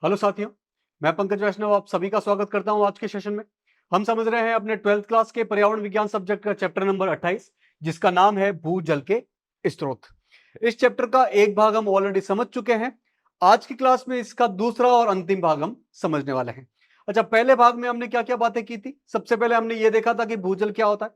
Hello साथियों, मैं पंकज वैष्णव आप सभी का स्वागत करता हूं। आज के सेशन में हम समझ रहे हैं अपने 12th क्लास के पर्यावरण विज्ञान सब्जेक्ट का चैप्टर नंबर 28, जिसका नाम है भूजल के स्रोत। इस चैप्टर का एक भाग हम ऑलरेडी समझ चुके हैं। आज की क्लास में इसका दूसरा और अंतिम भाग हम समझने वाले हैं। अच्छा, पहले भाग में हमने क्या क्या बातें की थी? सबसे पहले हमने ये देखा था कि भूजल क्या होता है,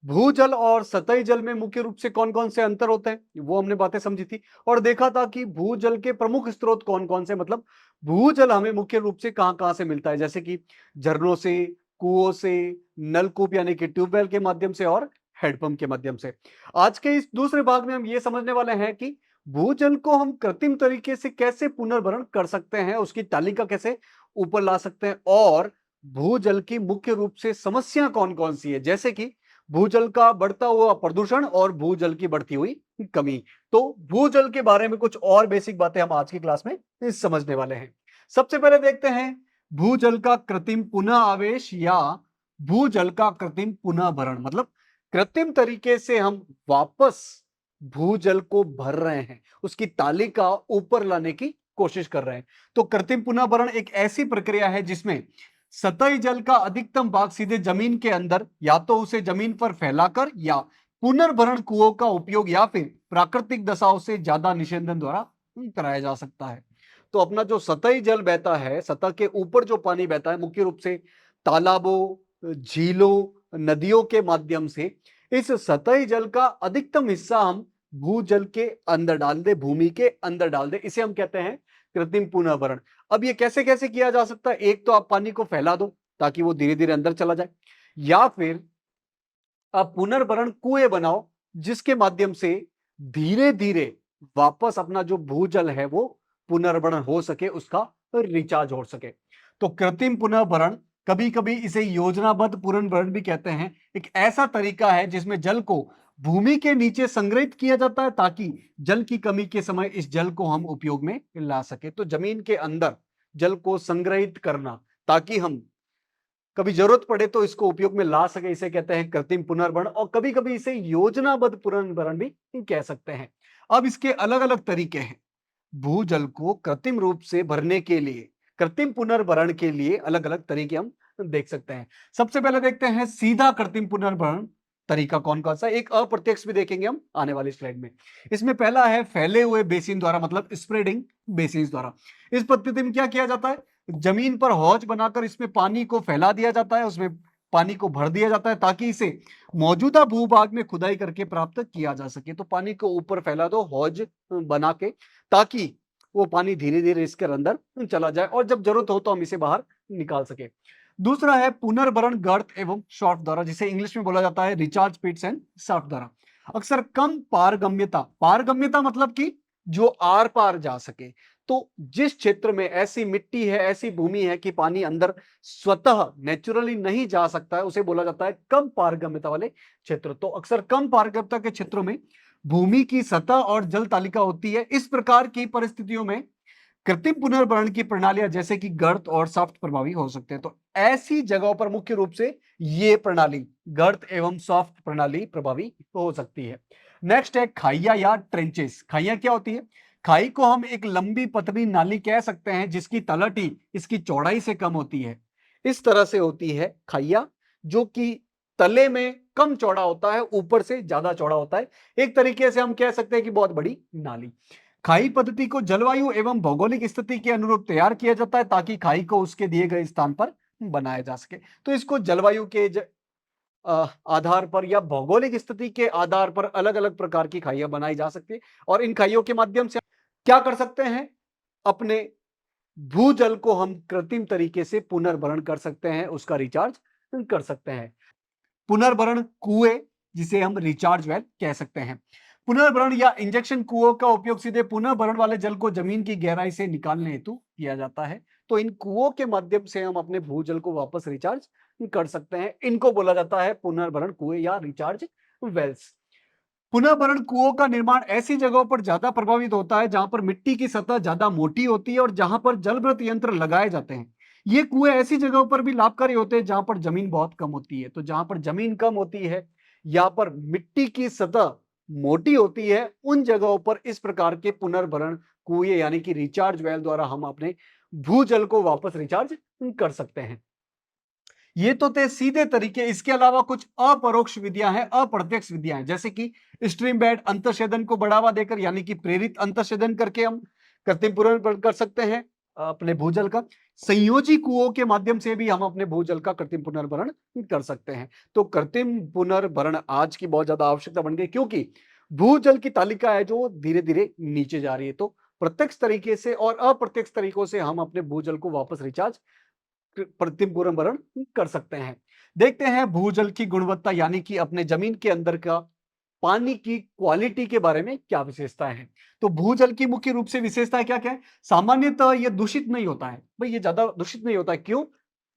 भूजल और सतही जल में मुख्य रूप से कौन कौन से अंतर होते हैं, वो हमने बातें समझी थी। और देखा था कि भूजल के प्रमुख स्रोत कौन कौन से, मतलब भूजल हमें मुख्य रूप से कहां कहां से मिलता है, जैसे कि झरनों से, कुओं से, नलकूप यानी कि ट्यूबवेल के माध्यम से और हैंडपंप के माध्यम से। आज के इस दूसरे भाग में हम ये समझने वाले हैं कि भूजल को हम कृत्रिम तरीके से कैसे पुनर्भरण कर सकते हैं, उसकी तालिका कैसे ऊपर ला सकते हैं, और भूजल की मुख्य रूप से समस्या कौन कौन सी है, जैसे कि भूजल का बढ़ता हुआ प्रदूषण और भूजल की बढ़ती हुई कमी। तो भूजल के बारे में कुछ और बेसिक बातें हम आज की क्लास में समझने वाले हैं। सबसे पहले देखते हैं भूजल का कृत्रिम पुनः आवेश या भूजल का कृत्रिम पुनः भरण, मतलब कृत्रिम तरीके से हम वापस भूजल को भर रहे हैं, उसकी तालिका ऊपर लाने की कोशिश कर रहे हैं। तो कृत्रिम पुनः भरण एक ऐसी प्रक्रिया है जिसमें सतही जल का अधिकतम भाग सीधे जमीन के अंदर या तो उसे जमीन पर फैलाकर या पुनर्भरण कुओं का उपयोग या फिर प्राकृतिक दशाओं से ज्यादा निषेधन द्वारा कराया जा सकता है। तो अपना जो सतही जल बहता है, सतह के ऊपर जो पानी बहता है, मुख्य रूप से तालाबों, झीलों, नदियों के माध्यम से, इस सतही जल का अधिकतम हिस्सा हम भूजल के अंदर डाल दे, भूमि के अंदर डाल दे, इसे हम कहते हैं कृत्रिम पुनर्भरण। अब ये कैसे कैसे किया जा सकता है? एक तो आप पानी को फैला दो ताकि वो धीरे धीरे अंदर चला जाए, या फिर आप पुनर्भरण कुएं बनाओ जिसके माध्यम से धीरे धीरे वापस अपना जो भूजल है वो पुनर्भरण हो सके, उसका रिचार्ज हो सके। तो कृत्रिम पुनर्भरण, कभी कभी इसे योजनाबद्ध पुनर्भरण भी कहते हैं, एक ऐसा तरीका है जिसमें जल को भूमि के नीचे संग्रहित किया जाता है ताकि जल की कमी के समय इस जल को हम उपयोग में ला सके। तो जमीन के अंदर जल को संग्रहित करना ताकि हम कभी जरूरत पड़े तो इसको उपयोग में ला सके, इसे कहते हैं कृत्रिम पुनर्भरण, और कभी कभी इसे योजनाबद्ध पुनर्भरण भी कह सकते हैं। अब इसके अलग अलग तरीके हैं। भूजल को कृत्रिम रूप से भरने के लिए, कृत्रिम पुनर्भरण के लिए अलग अलग तरीके हम देख सकते हैं। सबसे पहले देखते हैं सीधा कृत्रिम पुनर्भरण तरीका कौन कौन सा, एक अप्रत्यक्ष भी देखेंगे हम आने वाली स्लाइड में। इसमें पहला है फैले हुए बेसिन द्वारा, मतलब स्प्रेडिंग बेसिन द्वारा। इस पद्धति में क्या किया जाता है, जमीन पर हौज बनाकर इसमें पानी को फैला दिया जाता है, उसमें पानी को भर दिया जाता है ताकि इसे मौजूदा भूभाग में खुदाई करके प्राप्त किया जा सके। तो पानी को ऊपर फैला दो हौज बना के, ताकि वो पानी धीरे धीरे इसके अंदर चला जाए और जब जरूरत हो तो हम इसे बाहर निकाल सके। दूसरा है पुनर्भरण गर्त एवं शॉफ्ट द्वारा, जिसे इंग्लिश में बोला जाता है रिचार्ज पिट्स एंड शाफ्ट द्वारा। अक्सर कम पारगम्यता, पारगम्यता मतलब कि जो आर पार जा सके। तो जिस क्षेत्र में ऐसी मिट्टी है, ऐसी भूमि है कि पानी अंदर स्वतः नेचुरली नहीं जा सकता है, उसे बोला जाता है कम पारगम्यता वाले क्षेत्र। तो अक्सर कम पारगम्यता के क्षेत्रों में भूमि की सतह और जल तालिका होती है। इस प्रकार की परिस्थितियों में कृत्रिम पुनर्भरण की प्रणालियां जैसे कि गर्त और सॉफ्ट प्रभावी हो सकते हैं। तो ऐसी जगहों पर मुख्य रूप से ये प्रणाली, गर्त एवं सॉफ्ट प्रणाली प्रभावी हो सकती है। नेक्स्ट है खाइया या ट्रेंचेस। खाइया क्या होती है? खाई को हम एक लंबी पतली नाली कह सकते हैं जिसकी तलहटी इसकी चौड़ाई से कम होती है। इस तरह से होती है खाइया, जो कि तले में कम चौड़ा होता है, ऊपर से ज्यादा चौड़ा होता है। एक तरीके से हम कह सकते हैं कि बहुत बड़ी नाली। खाई पद्धति को जलवायु एवं भौगोलिक स्थिति के अनुरूप तैयार किया जाता है ताकि खाई को उसके दिए गए स्थान पर बनाया जा सके। तो इसको जलवायु के आधार पर या भौगोलिक स्थिति के आधार पर अलग अलग प्रकार की खाइयां बनाई जा सकती है, और इन खाइयों के माध्यम से क्या कर सकते हैं, अपने भूजल को हम कृत्रिम तरीके से पुनर्भरण कर सकते हैं, उसका रिचार्ज कर सकते हैं। पुनर्भरण कुएं, जिसे हम रिचार्ज वेल कह सकते हैं। पुनर्भरण या इंजेक्शन कुओं का उपयोग सीधे पुनर्भरण वाले जल को जमीन की गहराई से निकालने हेतु किया जाता है। तो इन कुओं के माध्यम से हम अपने भूजल को वापस रिचार्ज कर सकते हैं। इनको बोला जाता है पुनर्भरण कुएं या रिचार्ज वेल्स। पुनर्भरण कुओं का निर्माण ऐसी जगहों पर ज्यादा प्रभावित होता है जहां पर मिट्टी की सतह ज्यादा मोटी होती है और जहां पर जलभृत यंत्र लगाए जाते हैं। ये कुएं ऐसी जगहों पर भी लाभकारी होते हैं जहां पर जमीन बहुत कम होती है। तो जहां पर जमीन कम होती है या पर मिट्टी की सतह मोटी होती है, उन जगहों पर इस प्रकार के पुनर्भरण कुएं यानी कि रिचार्ज वेल द्वारा हम अपने भूजल को वापस रिचार्ज कर सकते हैं। ये तो थे सीधे तरीके। इसके अलावा कुछ अपरोक्ष विधियां हैं, अप्रत्यक्ष विधियां हैं, जैसे कि स्ट्रीम बेड अंतःछेदन को बढ़ावा देकर, यानी कि प्रेरित अंतःछेदन करके हम कृत्रिम पुनर्भरण कर सकते हैं अपने भूजल का। संयोजी कुओं के माध्यम से भी हम अपने भूजल का कृत्रिम पुनर्भरण कर सकते हैं। तो कृत्रिम पुनर्भरण आज की बहुत ज्यादा आवश्यकता बन गई, क्योंकि भूजल की तालिका है जो धीरे धीरे नीचे जा रही है। तो प्रत्यक्ष तरीके से और अप्रत्यक्ष तरीकों से हम अपने भूजल को वापस रिचार्ज कृत्रिम पुनर्भरण कर सकते हैं। देखते हैं भूजल की गुणवत्ता, यानी कि अपने जमीन के अंदर का पानी की क्वालिटी के बारे में क्या विशेषताएं हैं। तो भूजल की मुख्य रूप से विशेषताएं क्या क्या है? सामान्यतः यह दूषित नहीं होता है भाई, ये ज्यादा दूषित नहीं होता है। क्यों?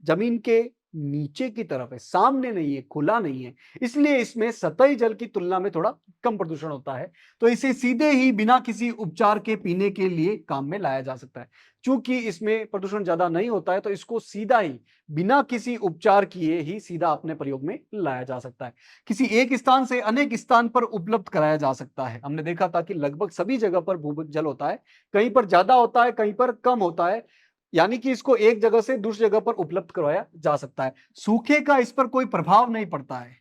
जमीन के नीचे की तरफ है, सामने नहीं है, खुला नहीं है, इसलिए इसमें सतही जल की तुलना में थोड़ा कम प्रदूषण होता है। तो इसे सीधे ही बिना किसी उपचार के पीने के लिए काम में लाया जा सकता है। चूंकि इसमें प्रदूषण ज्यादा नहीं होता है, तो इसको सीधा ही बिना किसी उपचार किए ही सीधा अपने प्रयोग में लाया जा सकता है। किसी एक स्थान से अनेक स्थान पर उपलब्ध कराया जा सकता है। हमने देखा था कि लगभग सभी जगह पर भूजल होता है, कहीं पर ज्यादा होता है, कहीं पर कम होता है, यानी कि इसको एक जगह से दूसरी जगह पर उपलब्ध करवाया जा सकता है। सूखे का इस पर कोई प्रभाव नहीं पड़ता है।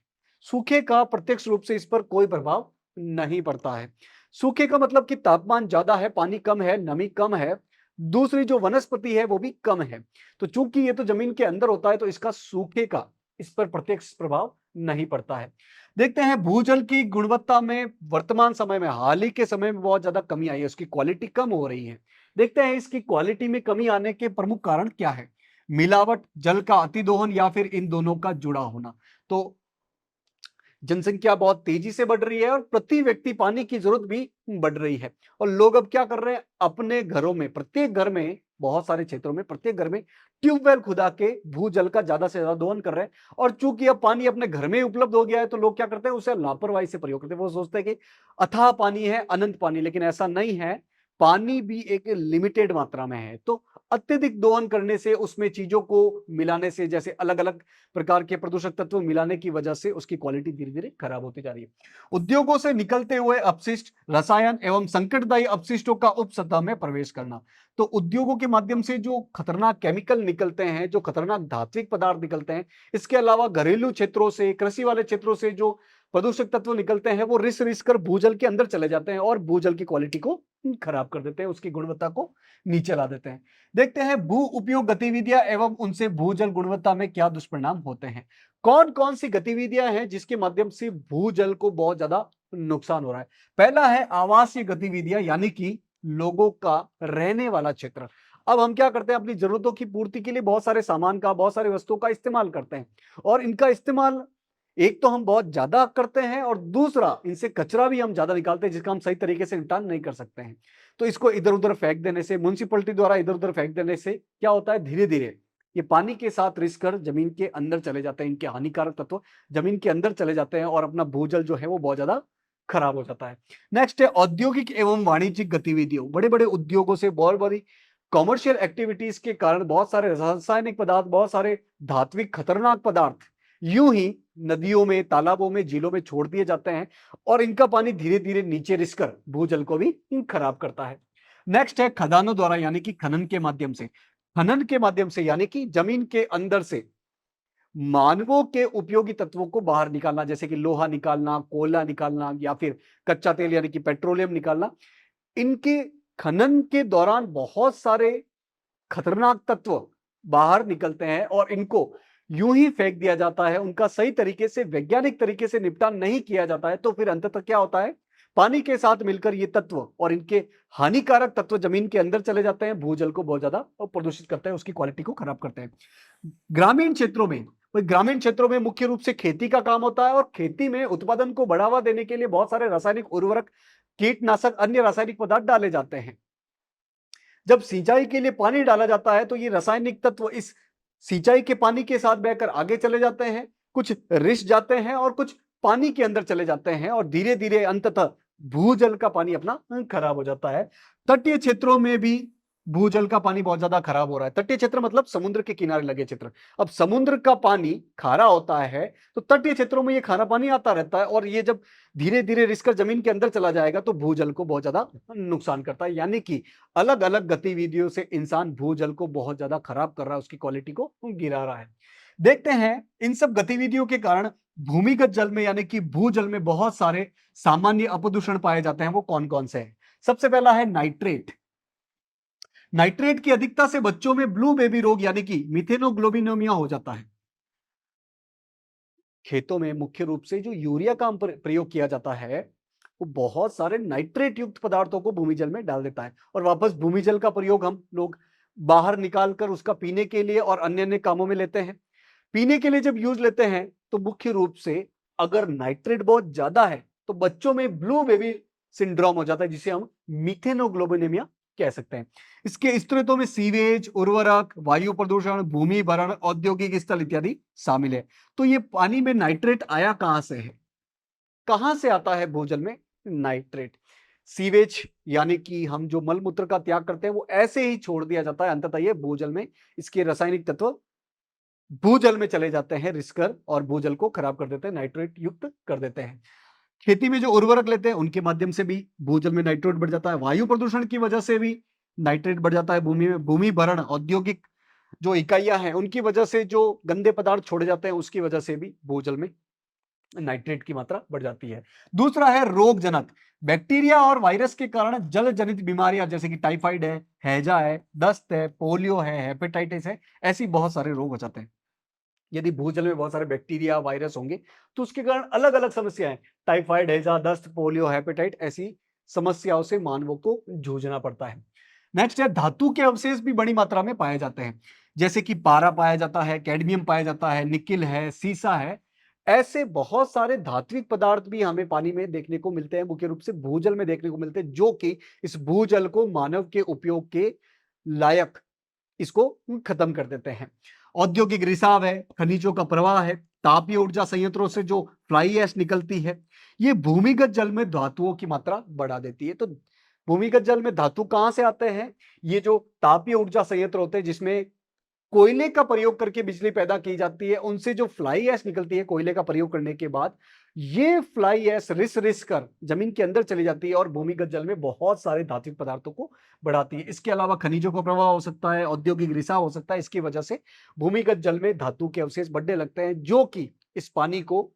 सूखे का प्रत्यक्ष रूप से इस पर कोई प्रभाव नहीं पड़ता है। सूखे का मतलब कि तापमान ज्यादा है, पानी कम है, नमी कम है, दूसरी जो वनस्पति है वो भी कम है। तो चूंकि ये तो जमीन के अंदर होता है, तो इसका सूखे का इस पर प्रत्यक्ष प्रभाव नहीं पड़ता है। देखते हैं भूजल की गुणवत्ता में वर्तमान समय में, हाल ही के समय में बहुत ज्यादा कमी आई है, उसकी क्वालिटी कम हो रही है। देखते हैं इसकी क्वालिटी में कमी आने के प्रमुख कारण क्या है। मिलावट, जल का अतिदोहन, या फिर इन दोनों का जुड़ा होना। तो जनसंख्या बहुत तेजी से बढ़ रही है और प्रति व्यक्ति पानी की जरूरत भी बढ़ रही है। और लोग अब क्या कर रहे हैं, अपने घरों में, प्रत्येक घर में, बहुत सारे क्षेत्रों में प्रत्येक घर में ट्यूबवेल खुदा के भूजल का ज्यादा से ज्यादा दोहन कर रहे हैं। और चूंकि अब पानी अपने घर में उपलब्ध हो गया है, तो लोग क्या करते हैं, उसे लापरवाही से प्रयोग करते हैं। वो सोचते हैं कि अथाह पानी है, अनंत पानी, लेकिन ऐसा नहीं है। पानी भी एक लिमिटेड मात्रा में है। तो अत्यधिक दोहन करने से, उसमें चीजों को मिलाने से, जैसे अलग अलग प्रकार के प्रदूषक तत्व मिलाने की वजह से उसकी क्वालिटी धीरे धीरे खराब होती जा रही है। उद्योगों से निकलते हुए अपशिष्ट, रसायन एवं संकटदायी अपशिष्टों का उप सतह में प्रवेश करना। तो उद्योगों के माध्यम से जो खतरनाक केमिकल निकलते हैं, जो खतरनाक धात्विक पदार्थ निकलते हैं, इसके अलावा घरेलू क्षेत्रों से, कृषि वाले क्षेत्रों से जो प्रदूषक तत्व निकलते हैं, वो रिस रिस कर भूजल के अंदर चले जाते हैं और भूजल की क्वालिटी को खराब कर देते हैं, उसकी गुणवत्ता को नीचे ला देते हैं। देखते हैं भू उपयोग गतिविधियां एवं उनसे भूजल गुणवत्ता में क्या दुष्परिणाम होते हैं। कौन कौन सी गतिविधियां हैं जिसके माध्यम से भूजल को बहुत ज्यादा नुकसान हो रहा है। पहला है आवासीय गतिविधियां, यानी कि लोगों का रहने वाला क्षेत्र। अब हम क्या करते हैं, अपनी जरूरतों की पूर्ति के लिए बहुत सारे सामान का, बहुत सारे वस्तुओं का इस्तेमाल करते हैं। और इनका इस्तेमाल एक तो हम बहुत ज्यादा करते हैं, और दूसरा इनसे कचरा भी हम ज्यादा निकालते हैं, जिसका हम सही तरीके से निपटान नहीं कर सकते हैं। तो इसको इधर उधर फेंक देने से, म्युनिसिपलिटी द्वारा इधर उधर फेंक देने से क्या होता है, धीरे धीरे ये पानी के साथ रिस कर जमीन के अंदर चले जाते हैं। इनके हानिकारक तत्व जमीन के अंदर चले जाते हैं और अपना भूजल जो है वो बहुत ज्यादा खराब हो जाता है। नेक्स्ट है औद्योगिक एवं वाणिज्यिक गतिविधियों। बड़े बड़े उद्योगों से, बहुत बड़ी कॉमर्शियल एक्टिविटीज के कारण बहुत सारे रासायनिक पदार्थ, बहुत सारे धात्विक खतरनाक पदार्थ यूं ही नदियों में, तालाबों में, झीलों में छोड़ दिए जाते हैं, और इनका पानी धीरे धीरे नीचे रिसकर भूजल को भी खराब करता है। नेक्स्ट है खदानों द्वारा, यानी कि खनन के माध्यम से। खनन के माध्यम से यानी कि जमीन के अंदर से मानवों के उपयोगी तत्वों को बाहर निकालना, जैसे कि लोहा निकालना, कोयला निकालना, या फिर कच्चा तेल यानी कि पेट्रोलियम निकालना। इनके खनन के दौरान बहुत सारे खतरनाक तत्व बाहर निकलते हैं और इनको यूं ही फेंक दिया जाता है। उनका सही तरीके से, वैज्ञानिक तरीके से निपटान नहीं किया जाता है। तो फिर अंततः क्या होता है, पानी के साथ मिलकर ये तत्व और इनके हानिकारक तत्व जमीन के अंदर चले जाते हैं, भूजल को बहुत ज्यादा प्रदूषित करते हैं, उसकी क्वालिटी को खराब करते हैं। ग्रामीण क्षेत्रों में, ग्रामीण क्षेत्रों में मुख्य रूप से खेती का काम होता है, और खेती में उत्पादन को बढ़ावा देने के लिए बहुत सारे रासायनिक उर्वरक, कीटनाशक, अन्य रासायनिक पदार्थ डाले जाते हैं। जब सिंचाई के लिए पानी डाला जाता है, तो ये रासायनिक तत्व इस सिंचाई के पानी के साथ बहकर आगे चले जाते हैं, कुछ रिस जाते हैं और कुछ पानी के अंदर चले जाते हैं, और धीरे धीरे अंततः भूजल का पानी अपना खराब हो जाता है। तटीय क्षेत्रों में भी भूजल का पानी बहुत ज्यादा खराब हो रहा है। तटीय क्षेत्र मतलब समुद्र के किनारे लगे क्षेत्र। अब समुद्र का पानी खारा होता है तो तटीय क्षेत्रों में ये खारा पानी आता रहता है, और ये जब धीरे धीरे रिसकर जमीन के अंदर चला जाएगा तो भूजल को बहुत ज्यादा नुकसान करता है। यानी कि अलग अलग गतिविधियों से इंसान भूजल को बहुत ज्यादा खराब कर रहा है, उसकी क्वालिटी को गिरा रहा है। देखते हैं इन सब गतिविधियों के कारण भूमिगत जल में यानी कि भूजल में बहुत सारे सामान्य अपदूषण पाए जाते हैं। वो कौन कौन से हैं? सबसे पहला है नाइट्रेट। नाइट्रेट की अधिकता से बच्चों में ब्लू बेबी रोग यानी कि मिथेनोग्लोबिनोमिया हो जाता है। खेतों में मुख्य रूप से जो यूरिया का प्रयोग किया जाता है वो बहुत सारे नाइट्रेट युक्त पदार्थों को भूमि जल में डाल देता है, और वापस भूमि जल का प्रयोग हम लोग बाहर निकाल कर उसका पीने के लिए और अन्य अन्य कामों में लेते हैं। पीने के लिए जब यूज लेते हैं तो मुख्य रूप से अगर नाइट्रेट बहुत ज्यादा है तो बच्चों में ब्लू बेबी सिंड्रोम हो जाता है, जिसे हम मिथेनोग्लोबिनेमिया कह सकते हैं। इसके स्त्रोतों में सीवेज, उर्वरक, वायु प्रदूषण, भूमि भरण, औद्योगिक स्थल इत्यादि शामिल है। तो ये पानी में नाइट्रेट आया कहां से है? कहां से आता है भूजल में नाइट्रेट? सीवेज यानी कि हम जो मल मूत्र का त्याग करते हैं वो ऐसे ही छोड़ दिया जाता है, अंततः ये भूजल में इसके रासायनिक तत्व भूजल में चले जाते हैं, रिसकर, और भूजल को खराब कर देते हैं, नाइट्रेट युक्त कर देते हैं। खेती में जो उर्वरक लेते हैं उनके माध्यम से भी भूजल में नाइट्रेट बढ़ जाता है। वायु प्रदूषण की वजह से भी नाइट्रेट बढ़ जाता है भूमि में। भूमि भरण, औद्योगिक जो इकाइयां हैं उनकी वजह से जो गंदे पदार्थ छोड़े जाते हैं उसकी वजह से भी भूजल में नाइट्रेट की मात्रा बढ़ जाती है। दूसरा है रोगजनक। बैक्टीरिया और वायरस के कारण जल जनित बीमारियां जैसे कि टाइफाइड है, हैजा है, दस्त है, पोलियो है, हेपेटाइटिस है, ऐसी बहुत सारे रोग हो जाते हैं। यदि भूजल में बहुत सारे बैक्टीरिया, वायरस होंगे तो उसके कारण अलग अलग समस्याएं, टाइफाइड, हैजा, दस्त, पोलियो, हेपेटाइट, ऐसी समस्याओं से मानवों को जूझना पड़ता है। नेक्स्ट है धातु के अवशेष भी बड़ी मात्रा में पाए जाते हैं, जैसे कि पारा पाया जाता है, कैडमियम पाया जाता है, निकिल है, सीसा है। ऐसे बहुत सारे धात्विक पदार्थ भी हमें पानी में देखने को मिलते हैं, मुख्य रूप से भूजल में देखने को मिलते हैं, जो कि इस भूजल को मानव के उपयोग के लायक इसको खत्म कर देते हैं। औद्योगिक रिसाव है, खनिजों का प्रवाह है, तापीय ऊर्जा संयंत्रों से जो फ्लाई ऐश निकलती है, ये भूमिगत जल में धातुओं की मात्रा बढ़ा देती है। तो भूमिगत जल में धातु कहां से आते हैं? ये जो तापीय ऊर्जा संयंत्र होते हैं जिसमें कोयले का प्रयोग करके बिजली पैदा की जाती है, उनसे जो फ्लाई ऐश निकलती है कोयले का प्रयोग करने के बाद, ये फ्लाई ऐश रिस रिस कर जमीन के अंदर चली जाती है और भूमिगत जल में बहुत सारे धात्विक पदार्थों को बढ़ाती है। इसके अलावा खनिजों का प्रवाह हो सकता है, औद्योगिक रिसाव हो सकता है। इसकी वजह से भूमिगत जल में धातु के अवशेष बढ़ने लगते हैं, जो कि इस पानी को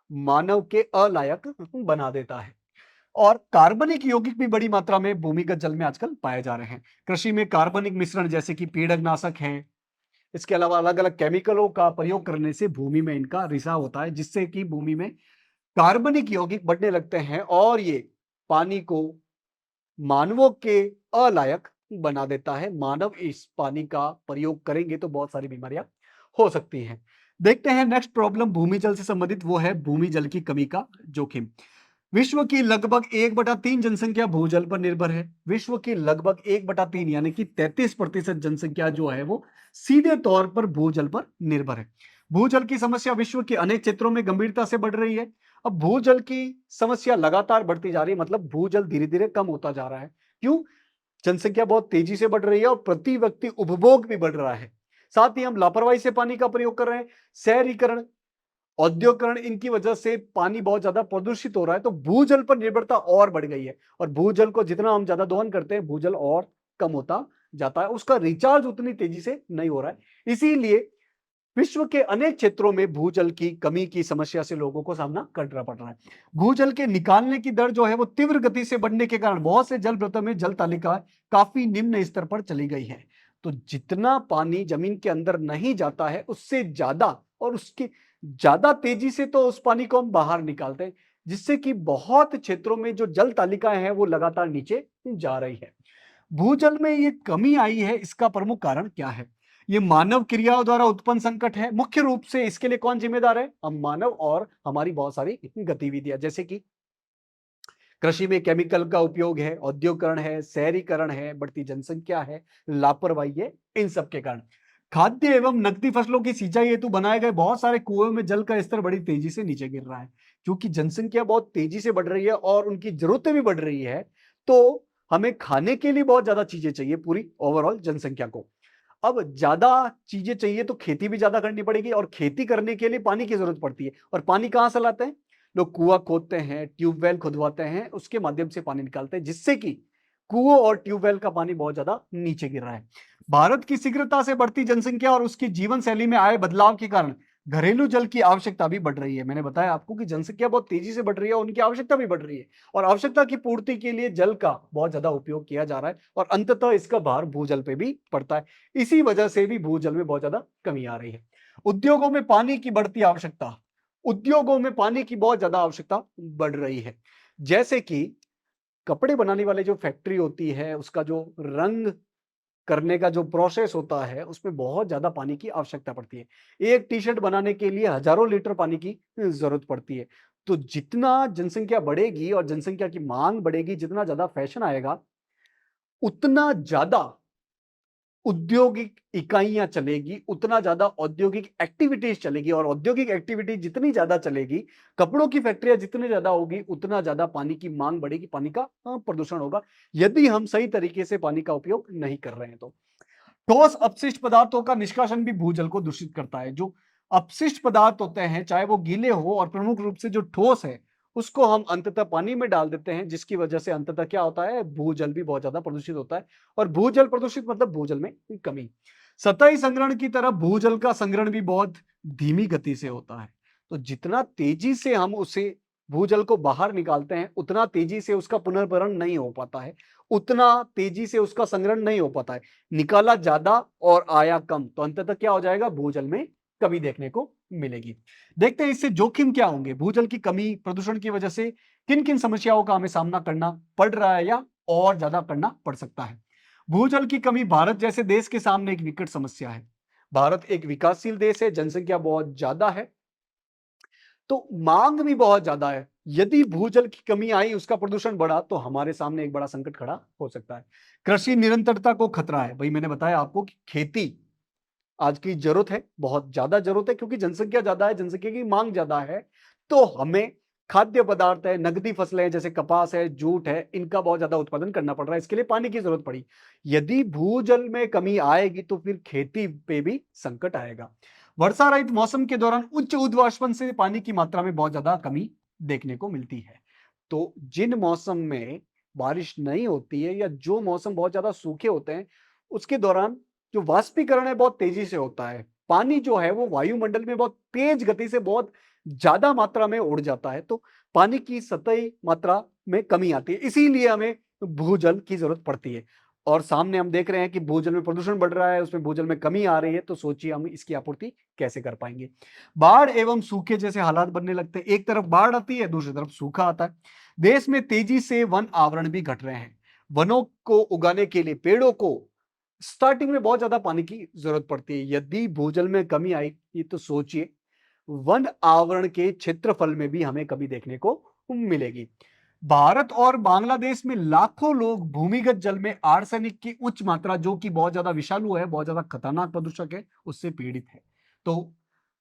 मानव के अलायक बना देता है। और कार्बनिक यौगिक भी बड़ी मात्रा में भूमिगत जल में आजकल पाए जा रहे हैं। कृषि में कार्बनिक मिश्रण जैसे कि पीड़कनाशक है, इसके अलावा अलग अलग केमिकलों का प्रयोग करने से भूमि में इनका रिसाव होता है, जिससे कि भूमि में कार्बनिक यौगिक बढ़ने लगते हैं और ये पानी को मानवों के अलायक बना देता है। मानव इस पानी का प्रयोग करेंगे तो बहुत सारी बीमारियां हो सकती हैं। देखते हैं नेक्स्ट प्रॉब्लम भूमि जल से संबंधित, वो है भूमि जल की कमी का जोखिम। विश्व की लगभग 1/3 जनसंख्या भूजल पर निर्भर है। विश्व की लगभग 1/3 यानी कि 33% जनसंख्या जो है वो सीधे तौर पर भूजल पर निर्भर है। भूजल की समस्या विश्व के अनेक क्षेत्रों में गंभीरता से बढ़ रही है। अब भूजल की समस्या लगातार बढ़ती जा रही है, मतलब भूजल धीरे धीरे कम होता जा रहा है। क्यों? जनसंख्या बहुत तेजी से बढ़ रही है और प्रति व्यक्ति उपभोग भी बढ़ रहा है। साथ ही हम लापरवाही से पानी का प्रयोग कर रहे हैं। शहरीकरण, औद्योगिकरण, इनकी वजह से पानी बहुत ज्यादा प्रदूषित हो रहा है, तो भूजल पर निर्भरता और बढ़ गई है। और भूजल को जितना हम ज्यादा दोहन करते हैं भूजल और कम होता जाता है, उसका रिचार्ज उतनी तेजी से नहीं हो रहा है। इसीलिए विश्व के अनेक क्षेत्रों में भूजल की कमी की समस्या से लोगों को सामना करना पड़ रहा है। भूजल के निकालने की दर जो है वो तीव्र गति से बढ़ने के कारण बहुत से जल वृत्तों में जल तालिका काफी निम्न स्तर पर चली गई है। तो जितना पानी जमीन के अंदर नहीं जाता है उससे ज्यादा और उसकी ज्यादा तेजी से तो उस पानी को हम बाहर निकालते हैं, जिससे कि बहुत क्षेत्रों में जो जल तालिकाएं हैं वो लगातार नीचे जा रही है। भूजल में ये कमी आई है, इसका प्रमुख कारण क्या है? ये मानव क्रियाओं द्वारा उत्पन्न संकट है। मुख्य रूप से इसके लिए कौन जिम्मेदार है? हम मानव और हमारी बहुत सारी गतिविधियां, जैसे कि कृषि में केमिकल का उपयोग है, औद्योगिकरण है, शहरीकरण है, बढ़ती जनसंख्या है, लापरवाही है। इन सब के कारण खाद्य एवं नकदी फसलों की सिंचाई हेतु बनाए गए बहुत सारे कुओं में जल का स्तर बड़ी तेजी से नीचे गिर रहा है। क्योंकि जनसंख्या बहुत तेजी से बढ़ रही है और उनकी जरूरतें भी बढ़ रही है, तो हमें खाने के लिए बहुत ज्यादा चीजें चाहिए पूरी ओवरऑल जनसंख्या को। अब ज्यादा चीजें चाहिए तो खेती भी ज्यादा करनी पड़ेगी, और खेती करने के लिए पानी की जरूरत पड़ती है। और पानी कहां से लाते हैं? लोग कुआं खोदते हैं, ट्यूबवेल खुदवाते हैं, उसके माध्यम से पानी निकालते हैं, जिससे कि कुओं और ट्यूबवेल का पानी बहुत ज्यादा नीचे गिर रहा है। भारत की शीघ्रता से बढ़ती जनसंख्या और उसकी जीवन शैली में आए बदलाव के कारण घरेलू जल की आवश्यकता भी बढ़ रही है। मैंने बताया आपको कि जनसंख्या बहुत तेजी से बढ़ रही है, उनकी आवश्यकता भी बढ़ रही है, और आवश्यकता की पूर्ति के लिए जल का बहुत ज्यादा उपयोग किया जा रहा है, और अंततः इसका भार भूजल पे भी पड़ता है। इसी वजह से भी भूजल में बहुत ज्यादा कमी आ रही है। उद्योगों में पानी की बढ़ती आवश्यकता, उद्योगों में पानी की बहुत ज्यादा आवश्यकता बढ़ रही है। जैसे कि कपड़े बनाने वाले जो फैक्ट्री होती है, उसका जो रंग करने का जो प्रोसेस होता है, उसमें बहुत ज्यादा पानी की आवश्यकता पड़ती है। एक टी शर्ट बनाने के लिए हजारों लीटर पानी की जरूरत पड़ती है। तो जितना जनसंख्या बढ़ेगी और जनसंख्या की मांग बढ़ेगी, जितना ज्यादा फैशन आएगा, उतना ज्यादा औद्योगिक इकाइयां चलेगी, उतना ज्यादा औद्योगिक एक्टिविटीज चलेगी, और औद्योगिक एक्टिविटी जितनी ज्यादा चलेगी, कपड़ों की फैक्ट्रियां जितनी ज्यादा होगी, उतना ज्यादा पानी की मांग बढ़ेगी, पानी का प्रदूषण होगा, यदि हम सही तरीके से पानी का उपयोग नहीं कर रहे हैं तो। ठोस अपशिष्ट पदार्थों का निष्कासन भी भूजल को दूषित करता है। जो अपशिष्ट पदार्थ होते हैं, चाहे वो गीले हो, और प्रमुख रूप से जो ठोस है, उसको हम अंततः पानी में डाल देते हैं, जिसकी वजह से अंततः क्या होता है? भूजल भी बहुत ज्यादा प्रदूषित होता है। और भूजल प्रदूषित मतलब भूजल में कमी। सतही संग्रहण की तरह भूजल का संग्रहण भी बहुत धीमी गति से होता है। तो जितना तेजी से हम उसे भूजल को बाहर निकालते हैं, उतना तेजी से उसका पुनर्भरण नहीं हो पाता है, उतना तेजी से उसका संग्रहण नहीं हो पाता है। निकाला ज्यादा और आया कम, तो अंततः क्या हो जाएगा? भूजल में कमी देखने को मिलेगी। देखते हैं इससे जोखिम क्या होंगे। भूजल की कमी, प्रदूषण की वजह से किन किन समस्याओं का हमें सामना करना पड़ रहा है, या और ज्यादा करना पड़ सकता है। भूजल की कमी भारत जैसे देश के सामने एक विकट समस्या है। भारत एक विकासशील देश है, जनसंख्या बहुत ज्यादा है, तो मांग भी बहुत ज्यादा है। यदि भूजल की कमी आई, उसका प्रदूषण बढ़ा, तो हमारे सामने एक बड़ा संकट खड़ा हो सकता है। कृषि निरंतरता को खतरा है। भाई मैंने बताया आपको कि खेती आज की जरूरत है, बहुत ज्यादा जरूरत है, क्योंकि जनसंख्या ज्यादा है, जनसंख्या की मांग ज्यादा है। तो हमें खाद्य पदार्थ है, नकदी फसलें हैं, जैसे कपास है, जूट है, इनका बहुत ज्यादा उत्पादन करना पड़ रहा है। इसके लिए पानी की जरूरत पड़ी। यदि भूजल में कमी आएगी, तो फिर खेती पे भी संकट आएगा। वर्षा रहित मौसम के दौरान उच्च उद्वाष्पन से पानी की मात्रा में बहुत ज्यादा कमी देखने को मिलती है। तो जिन मौसम में बारिश नहीं होती है, या जो मौसम बहुत ज्यादा सूखे होते हैं, उसके दौरान जो वाष्पीकरण है बहुत तेजी से होता है। पानी जो है वो वायुमंडल में बहुत तेज गति से बहुत ज्यादा मात्रा में उड़ जाता है, तो पानी की सतही मात्रा में कमी आती है। इसीलिए हमें भूजल की जरूरत पड़ती है। और सामने हम देख रहे हैं कि भूजल में प्रदूषण बढ़ रहा है, उसमें भूजल में कमी आ रही है, तो सोचिए हम इसकी आपूर्ति कैसे कर पाएंगे। बाढ़ एवं सूखे जैसे हालात बनने लगते हैं। एक तरफ बाढ़ आती है, दूसरी तरफ सूखा आता है। देश में तेजी से वन आवरण भी घट रहे हैं। वनों को उगाने के लिए, पेड़ों को स्टार्टिंग में बहुत ज्यादा पानी की जरूरत पड़ती है। यदि भूजल में कमी आएगी, तो सोचिए वन आवरण के क्षेत्रफल में भी हमें कमी देखने को मिलेगी। भारत और बांग्लादेश में लाखों लोग भूमिगत जल में आर्सेनिक की उच्च मात्रा, जो कि बहुत ज्यादा विषालु है, बहुत ज्यादा खतरनाक प्रदूषक है, उससे पीड़ित है। तो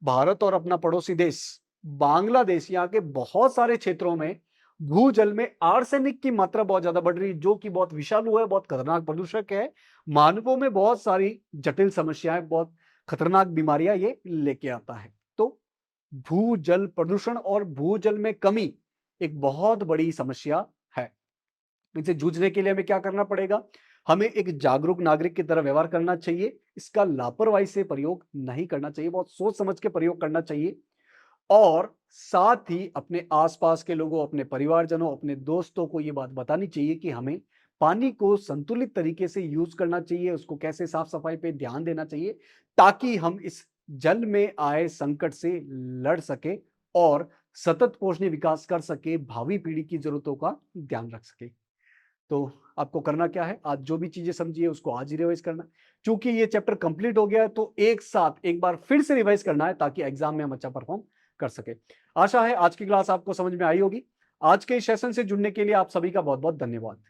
भारत और अपना पड़ोसी देश बांग्लादेश, यहाँ के बहुत सारे क्षेत्रों में भूजल में आर्सेनिक की मात्रा बहुत ज्यादा बढ़ रही है, जो कि बहुत विषालु है, बहुत खतरनाक प्रदूषक है। मानवों में बहुत सारी जटिल समस्याएं, बहुत खतरनाक बीमारियां ये लेके आता है। तो भूजल प्रदूषण और भूजल में कमी एक बहुत बड़ी समस्या है। इनसे जूझने के लिए हमें क्या करना पड़ेगा? हमें एक जागरूक नागरिक की तरह व्यवहार करना चाहिए। इसका लापरवाही से प्रयोग नहीं करना चाहिए, बहुत सोच समझ के प्रयोग करना चाहिए। और साथ ही अपने आसपास के लोगों, अपने परिवारजनों, अपने दोस्तों को ये बात बतानी चाहिए कि हमें पानी को संतुलित तरीके से यूज करना चाहिए, उसको कैसे साफ सफाई पे ध्यान देना चाहिए, ताकि हम इस जल में आए संकट से लड़ सके और सतत पोषणीय विकास कर सके, भावी पीढ़ी की जरूरतों का ध्यान रख सके। तो आपको करना क्या है? आज जो भी चीजें समझिए उसको आज ही रिवाइज करना। क्योंकि ये चैप्टर कंप्लीट हो गया है, तो एक साथ एक बार फिर से रिवाइज करना है, ताकि एग्जाम में हम अच्छा परफॉर्म कर सके। आशा है आज की क्लास आपको समझ में आई होगी। आज के इस सेशन से जुड़ने के लिए आप सभी का बहुत बहुत धन्यवाद।